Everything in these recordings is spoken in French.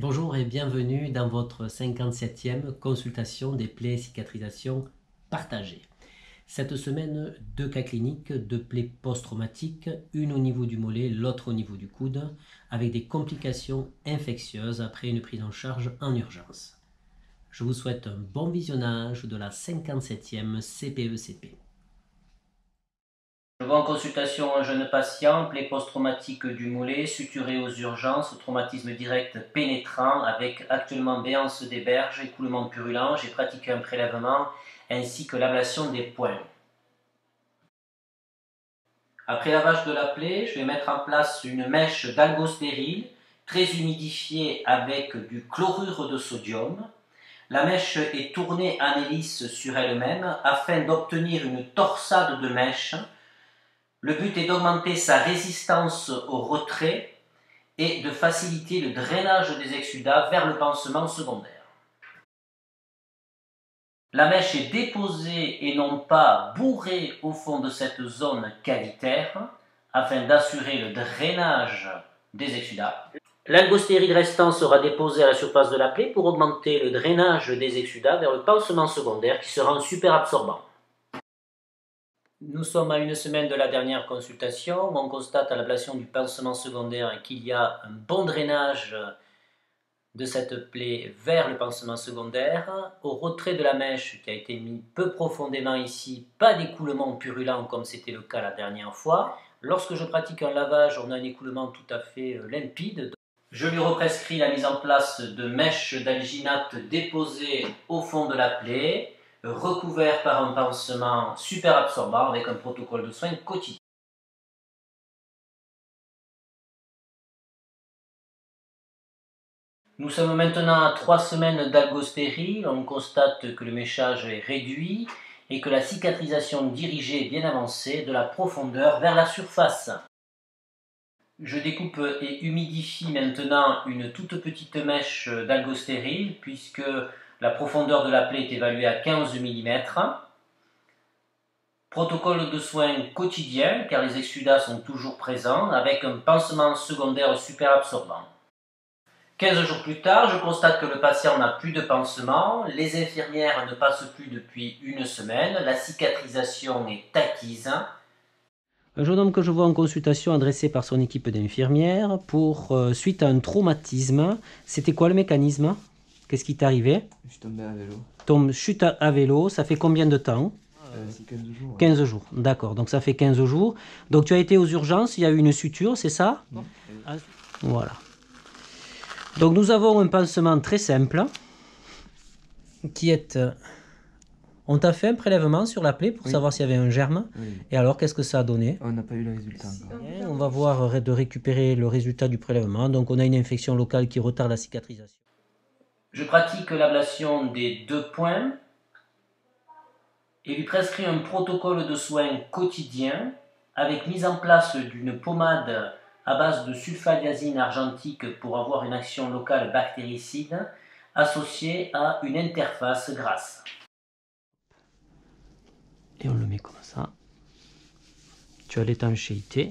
Bonjour et bienvenue dans votre 57e consultation des plaies et cicatrisations partagées. Cette semaine, 2 cas cliniques, 2 plaies post-traumatiques, une au niveau du mollet, l'autre au niveau du coude, avec des complications infectieuses après une prise en charge en urgence. Je vous souhaite un bon visionnage de la 57e CPECP. Je vois en consultation un jeune patient, plaie post-traumatique du mollet, suturé aux urgences, traumatisme direct pénétrant, avec actuellement béance des berges, écoulement purulent. J'ai pratiqué un prélèvement ainsi que l'ablation des points. Après lavage de la plaie, je vais mettre en place une mèche d'algostérile très humidifiée avec du chlorure de sodium. La mèche est tournée en hélice sur elle-même afin d'obtenir une torsade de mèche. Le but est d'augmenter sa résistance au retrait et de faciliter le drainage des exsudats vers le pansement secondaire. La mèche est déposée et non pas bourrée au fond de cette zone cavitaire afin d'assurer le drainage des exsudats. L'algostérile restant sera déposé à la surface de la plaie pour augmenter le drainage des exsudats vers le pansement secondaire qui sera super absorbant. Nous sommes à une semaine de la dernière consultation. On constate à l'ablation du pansement secondaire qu'il y a un bon drainage de cette plaie vers le pansement secondaire. Au retrait de la mèche qui a été mis peu profondément ici, pas d'écoulement purulent comme c'était le cas la dernière fois. Lorsque je pratique un lavage, on a un écoulement tout à fait limpide. Je lui represcris la mise en place de mèches d'alginate déposées au fond de la plaie, recouvert par un pansement super absorbant avec un protocole de soins quotidien. Nous sommes maintenant à 3 semaines d'algostérile. On constate que le méchage est réduit et que la cicatrisation dirigée est bien avancée de la profondeur vers la surface. Je découpe et humidifie maintenant une toute petite mèche d'algostérile puisque la profondeur de la plaie est évaluée à 15 mm. Protocole de soins quotidien car les exsudats sont toujours présents avec un pansement secondaire super absorbant. 15 jours plus tard, je constate que le patient n'a plus de pansement, les infirmières ne passent plus depuis une semaine, la cicatrisation est acquise. Un jeune homme que je vois en consultation adressé par son équipe d'infirmières pour suite à un traumatisme. C'était quoi le mécanisme? Qu'est-ce qui t'est arrivé? Je suis tombé à vélo. Chute à vélo, ça fait combien de temps? 15 jours. 15 jours, d'accord, donc ça fait 15 jours. Donc tu as été aux urgences, il y a eu une suture, c'est ça? Voilà. Donc nous avons un pansement très simple qui est... On t'a fait un prélèvement sur la plaie pour savoir s'il y avait un germe. Oui. Et alors, qu'est-ce que ça a donné? On n'a pas eu le résultat encore. On va voir de récupérer le résultat du prélèvement. Donc on a une infection locale qui retarde la cicatrisation. Je pratique l'ablation des 2 points et lui prescris un protocole de soins quotidien avec mise en place d'une pommade à base de sulfadiazine argentique pour avoir une action locale bactéricide associée à une interface grasse. Et on le met comme ça. Tu as l'étanchéité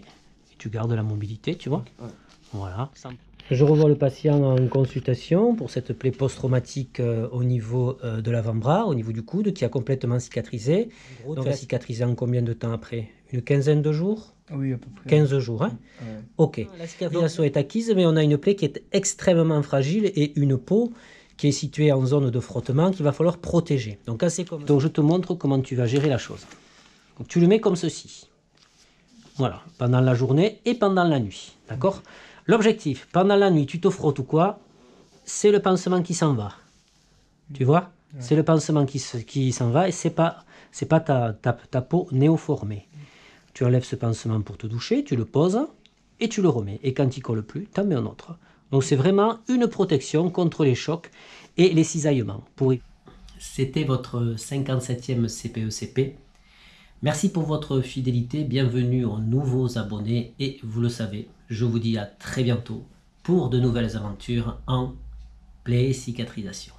et tu gardes la mobilité, tu vois. Ouais. Voilà. Je revois le patient en consultation pour cette plaie post-traumatique au niveau de l'avant-bras, au niveau du coude, qui a complètement cicatrisé. Donc elle a cicatrisé en combien de temps après? Une quinzaine de jours? Oui, à peu près. 15 jours, hein? Ouais. Ok. La cicatrisation est acquise, mais on a une plaie qui est extrêmement fragile et une peau qui est située en zone de frottement qu'il va falloir protéger. Donc je te montre comment tu vas gérer la chose. Donc, tu le mets comme ceci. Voilà, pendant la journée et pendant la nuit. D'accord? L'objectif, pendant la nuit, tu te frottes ou quoi? C'est le pansement qui s'en va. Tu vois? Ouais. C'est le pansement qui s'en va et c'est pas ta peau néoformée. Tu enlèves ce pansement pour te doucher, tu le poses et tu le remets. Et quand il ne colle plus, tu en mets un autre. Donc c'est vraiment une protection contre les chocs et les cisaillements. C'était votre 57e CPECP. Merci pour votre fidélité, bienvenue aux nouveaux abonnés et vous le savez, je vous dis à très bientôt pour de nouvelles aventures en plaie et cicatrisation.